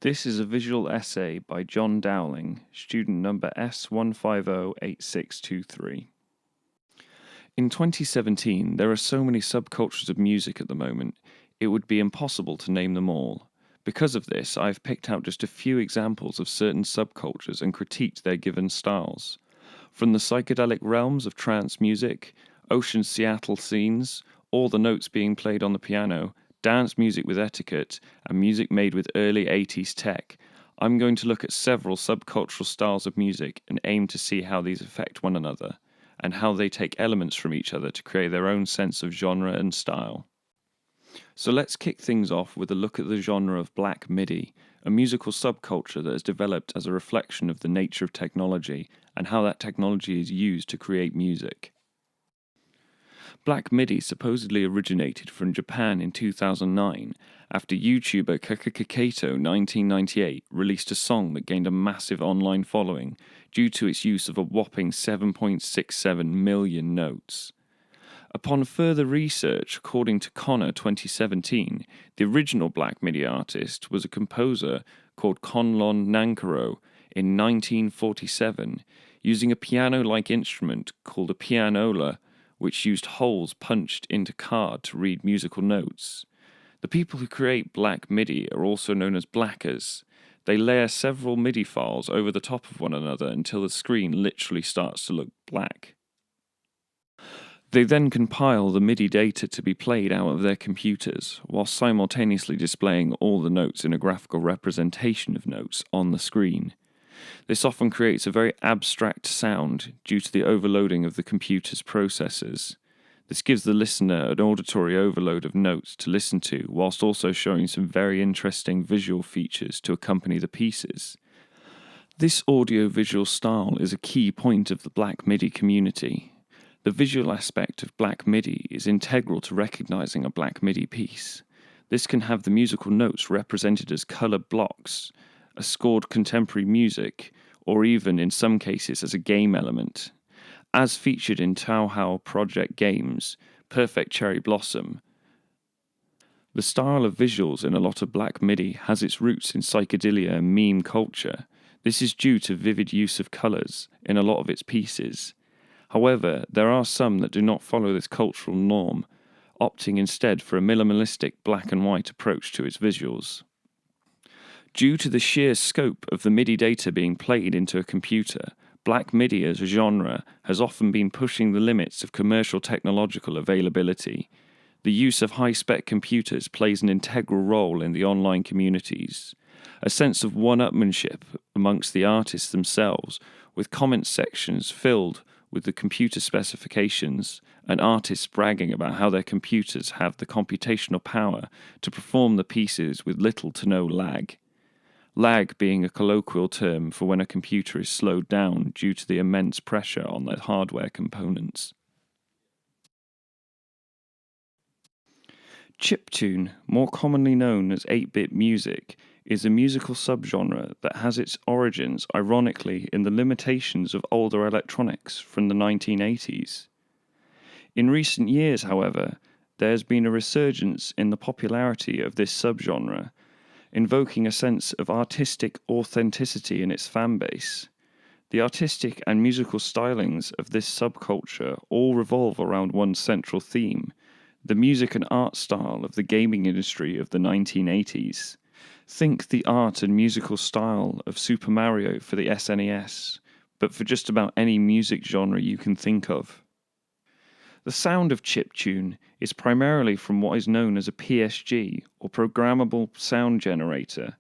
This is a visual essay by John Dowling, student number S1508623. In 2017, there are so many subcultures of music at the moment, it would be impossible to name them all. Because of this, I've picked out just a few examples of certain subcultures and critiqued their given styles. From the psychedelic realms of trance music, ocean Seattle scenes, all the notes being played on the piano, dance music with etiquette, and music made with early 80s tech, I'm going to look at several subcultural styles of music and aim to see how these affect one another, and how they take elements from each other to create their own sense of genre and style. So let's kick things off with a look at the genre of Black MIDI, a musical subculture that has developed as a reflection of the nature of technology and how that technology is used to create music. Black MIDI supposedly originated from Japan in 2009 after YouTuber Kato 1998 released a song that gained a massive online following due to its use of a whopping 7.67 million notes. Upon further research, according to Connor 2017, the original Black MIDI artist was a composer called Konlon Nankoro in 1947, using a piano-like instrument called a pianola, which used holes punched into card to read musical notes. The people who create Black MIDI are also known as blackers. They layer several MIDI files over the top of one another until the screen literally starts to look black. They then compile the MIDI data to be played out of their computers, while simultaneously displaying all the notes in a graphical representation of notes on the screen. This often creates a very abstract sound due to the overloading of the computer's processors. This gives the listener an auditory overload of notes to listen to, whilst also showing some very interesting visual features to accompany the pieces. This audio-visual style is a key point of the Black MIDI community. The visual aspect of Black MIDI is integral to recognizing a Black MIDI piece. This can have the musical notes represented as color blocks, a scored contemporary music, or even in some cases as a game element. As featured in Touhou Project games, Perfect Cherry Blossom, the style of visuals in a lot of Black MIDI has its roots in psychedelia and meme culture. This is due to vivid use of colors in a lot of its pieces. However, there are some that do not follow this cultural norm, opting instead for a minimalistic black and white approach to its visuals. Due to the sheer scope of the MIDI data being played into a computer, Black MIDI as a genre has often been pushing the limits of commercial technological availability. The use of high-spec computers plays an integral role in the online communities. A sense of one-upmanship amongst the artists themselves, with comment sections filled with the computer specifications and artists bragging about how their computers have the computational power to perform the pieces with little to no lag. Lag being a colloquial term for when a computer is slowed down due to the immense pressure on their hardware components. Chiptune, more commonly known as 8-bit music, is a musical subgenre that has its origins, ironically, in the limitations of older electronics from the 1980s. In recent years, however, there has been a resurgence in the popularity of this subgenre, invoking a sense of artistic authenticity in its fanbase. The artistic and musical stylings of this subculture all revolve around one central theme: the music and art style of the gaming industry of the 1980s. Think the art and musical style of Super Mario for the SNES, but for just about any music genre you can think of. The sound of chiptune is primarily from what is known as a PSG, or programmable sound generator.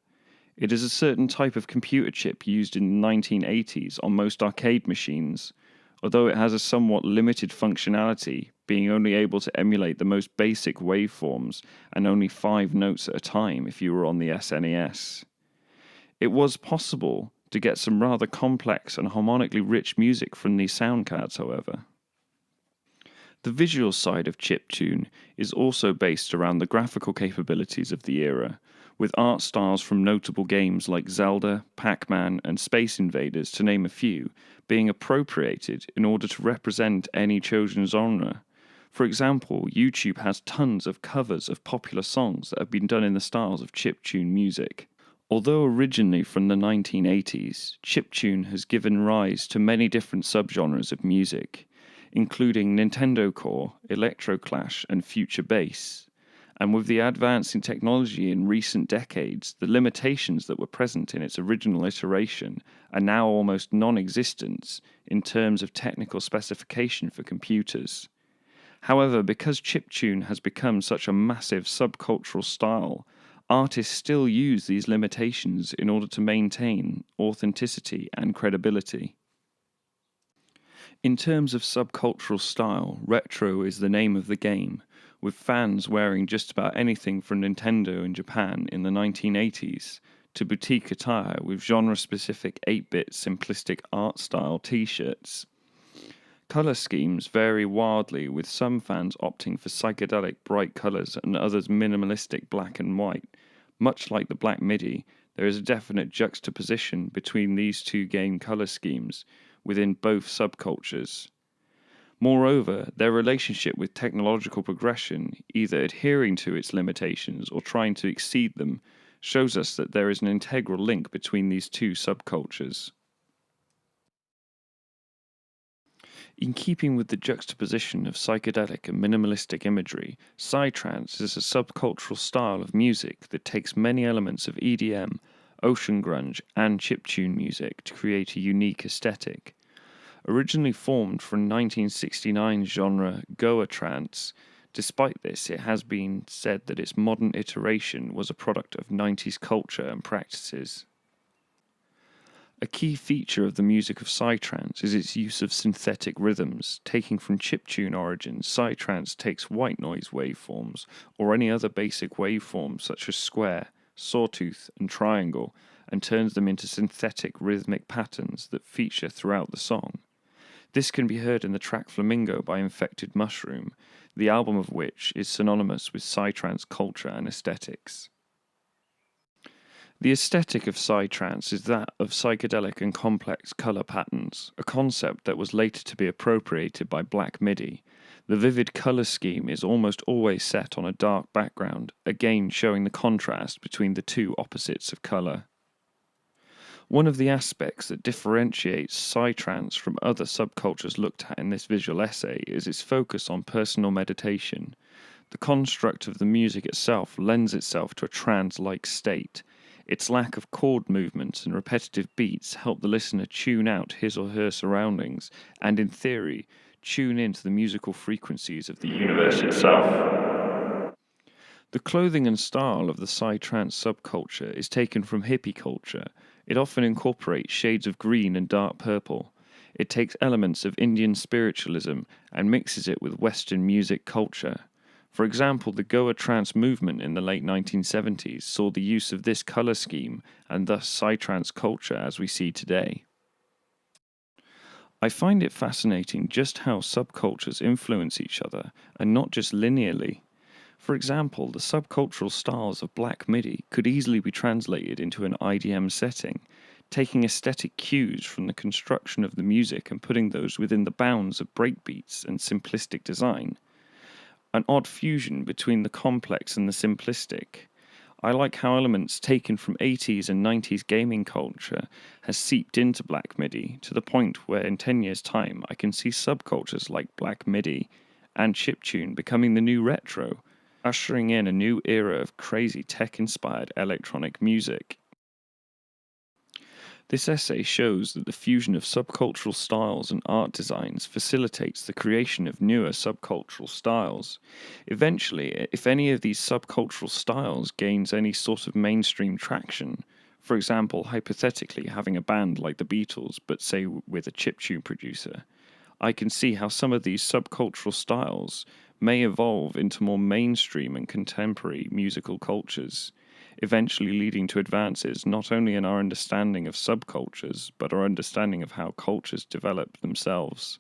It is a certain type of computer chip used in the 1980s on most arcade machines, although it has a somewhat limited functionality, being only able to emulate the most basic waveforms and only 5 notes at a time if you were on the SNES. It was possible to get some rather complex and harmonically rich music from these sound cards, however. The visual side of chiptune is also based around the graphical capabilities of the era, with art styles from notable games like Zelda, Pac-Man, and Space Invaders, to name a few, being appropriated in order to represent any chosen genre. For example, YouTube has tons of covers of popular songs that have been done in the styles of chiptune music. Although originally from the 1980s, chiptune has given rise to many different subgenres of music, including Nintendo core, electroclash, and future bass. And with the advance in technology in recent decades, the limitations that were present in its original iteration are now almost non-existent in terms of technical specification for computers. However, because chiptune has become such a massive subcultural style, artists still use these limitations in order to maintain authenticity and credibility. In terms of subcultural style, retro is the name of the game, with fans wearing just about anything from Nintendo in Japan in the 1980s to boutique attire with genre-specific 8-bit simplistic art style t-shirts. Colour schemes vary wildly, with some fans opting for psychedelic bright colours and others minimalistic black and white. Much like the Black MIDI, there is a definite juxtaposition between these two game colour schemes within both subcultures. Moreover, their relationship with technological progression, either adhering to its limitations or trying to exceed them, shows us that there is an integral link between these two subcultures. In keeping with the juxtaposition of psychedelic and minimalistic imagery, psytrance is a subcultural style of music that takes many elements of EDM, ocean grunge, and chiptune music to create a unique aesthetic. Originally formed from 1969 genre Goa trance, despite this, it has been said that its modern iteration was a product of 90s culture and practices. A key feature of the music of psytrance is its use of synthetic rhythms. Taking from chiptune origins, psytrance takes white noise waveforms or any other basic waveforms such as square, sawtooth, and triangle, and turns them into synthetic rhythmic patterns that feature throughout the song. This can be heard in the track Flamingo by Infected Mushroom, the album of which is synonymous with psytrance culture and aesthetics. The aesthetic of psytrance is that of psychedelic and complex colour patterns, a concept that was later to be appropriated by Black MIDI. The vivid colour scheme is almost always set on a dark background, again showing the contrast between the two opposites of colour. One of the aspects that differentiates psytrance from other subcultures looked at in this visual essay is its focus on personal meditation. The construct of the music itself lends itself to a trance-like state. Its lack of chord movements and repetitive beats help the listener tune out his or her surroundings and, in theory, tune into the musical frequencies of the universe itself. The clothing and style of the psytrance subculture is taken from hippie culture. It often incorporates shades of green and dark purple. It takes elements of Indian spiritualism and mixes it with Western music culture. For example, the Goa trance movement in the late 1970s saw the use of this colour scheme and thus psytrance culture as we see today. I find it fascinating just how subcultures influence each other, and not just linearly. For example, the subcultural styles of Black MIDI could easily be translated into an IDM setting, taking aesthetic cues from the construction of the music and putting those within the bounds of breakbeats and simplistic design. An odd fusion between the complex and the simplistic. I like how elements taken from 80s and 90s gaming culture has seeped into Black MIDI to the point where in 10 years' time I can see subcultures like Black MIDI and chiptune becoming the new retro, ushering in a new era of crazy tech-inspired electronic music. This essay shows that the fusion of subcultural styles and art designs facilitates the creation of newer subcultural styles. Eventually, if any of these subcultural styles gains any sort of mainstream traction, for example, hypothetically having a band like the Beatles, but say with a chiptune producer, I can see how some of these subcultural styles may evolve into more mainstream and contemporary musical cultures, eventually leading to advances not only in our understanding of subcultures, but our understanding of how cultures develop themselves.